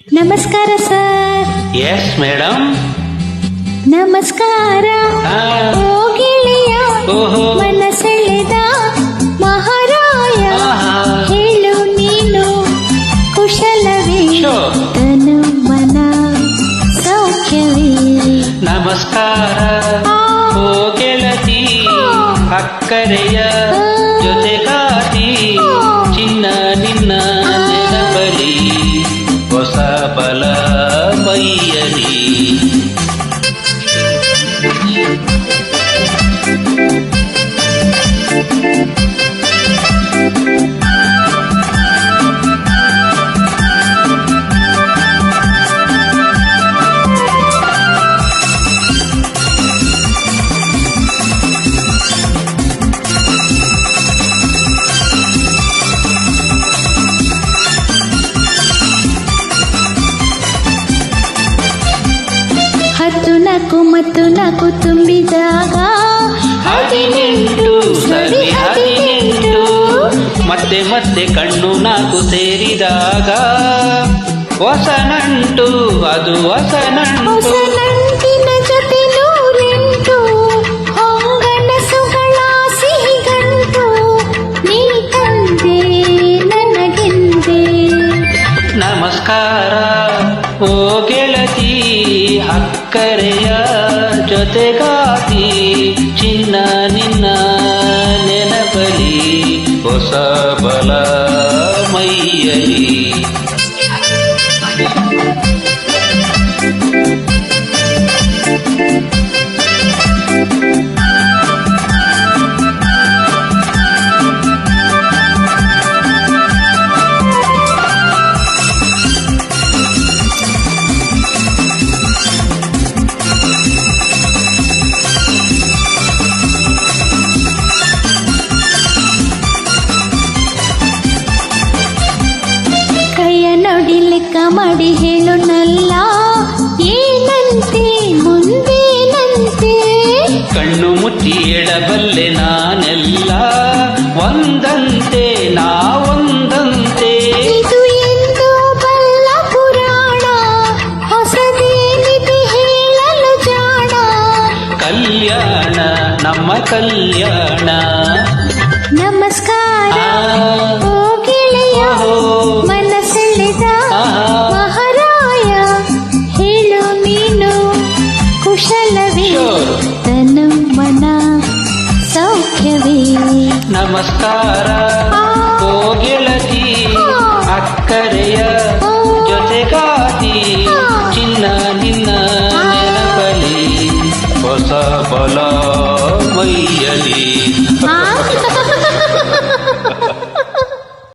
ನಮಸ್ಕಾರ sir. Yes madam. ನಮಸ್ಕಾರ. ಓ ಗೆಳೆಯ, ಮನಸೆಳೆದ ಮಹಾರಾಯ, ಹೇಳು ನೀನು ಕುಶಲವೇ, ತನು ಮನ ಸೌಖ್ಯವೇ. ನಮಸ್ಕಾರ ಓ ಗೆಳತಿ, ಅಕ್ಕರೆಯ ಜೊತೆಗಾತಿ, ಚಿನ್ನ ನಿನ್ನ ನೆನಪಲಿ ಹೊಸ ಬಲ ಮೈಯಲಿ. ಮತ್ತು ನಕು ತುಂಬಿದಾಗ 18 ಸರಿ 18, ಮತ್ತೆ ಮತ್ತೆ ಕಣ್ಣು ನಾಕು ಸೇರಿದಾಗ ಹೊಸ ನಂಟು, ಅದು ಹೊಸ ಹೊಸ ನಂಟು. ನಂಟಿನ ಜೊತೆ 108 ಹೊಂಗನಸುಗಳ ಸಿಹಿಗಂಟು, ನೀ ತಂದೆ ನನಗೆಂದೆ. ನಮಸ್ಕಾರ ಓ ಗೆಳತಿ, ಅಕ್ಕರೆಯ ಜೊತೆಗಾತಿ, ಚಿನ್ನ ನಿನ್ನ ನೆನಪಲಿ ಹೊಸ ಬಲ ಮೈಯಲಿ. ಲೆಕ್ಕ ಮಾಡಿ ಹೇಳು ನಲ್ಲ, ಏನಂತೆ ಮುಂದೇನಂತೆ. ಕಣ್ಣು ಮುಚ್ಚಿ ಎಡಬಲ್ಲೆ ನಾನೆಲ್ಲ, ಒಂದಂತೆ ನಾವೊಂದಂತೆ. ಇದು ಎಂದು ಬಲ್ಲ ಪುರಾಣ, ಹೊಸದೇನಿದೆ ಹೇಳಲು ಜಾಣ. ಕಲ್ಯಾಣ ನಮ್ಮ ಕಲ್ಯಾಣ. ನಮಸ್ಕಾರ ಓ ಗೆಳೆಯ, ಮನಸೆಳೆದ ಮಹಾರಾಯ, ಹೇಳು ನೀನು ಕುಶಲವೇ, ತನು ಮನ ಸೌಖ್ಯವೇ. ನಮಸ್ಕಾರ ಓ ಗೆಳತಿ, ಅಕ್ಕರೆಯ ಜೊತೆಗಾತಿ, ಚಿನ್ನ ನಿನ್ನ ನೆನಪಲಿ ಹೊಸ ಬಲ ಮೈಯಲಿ.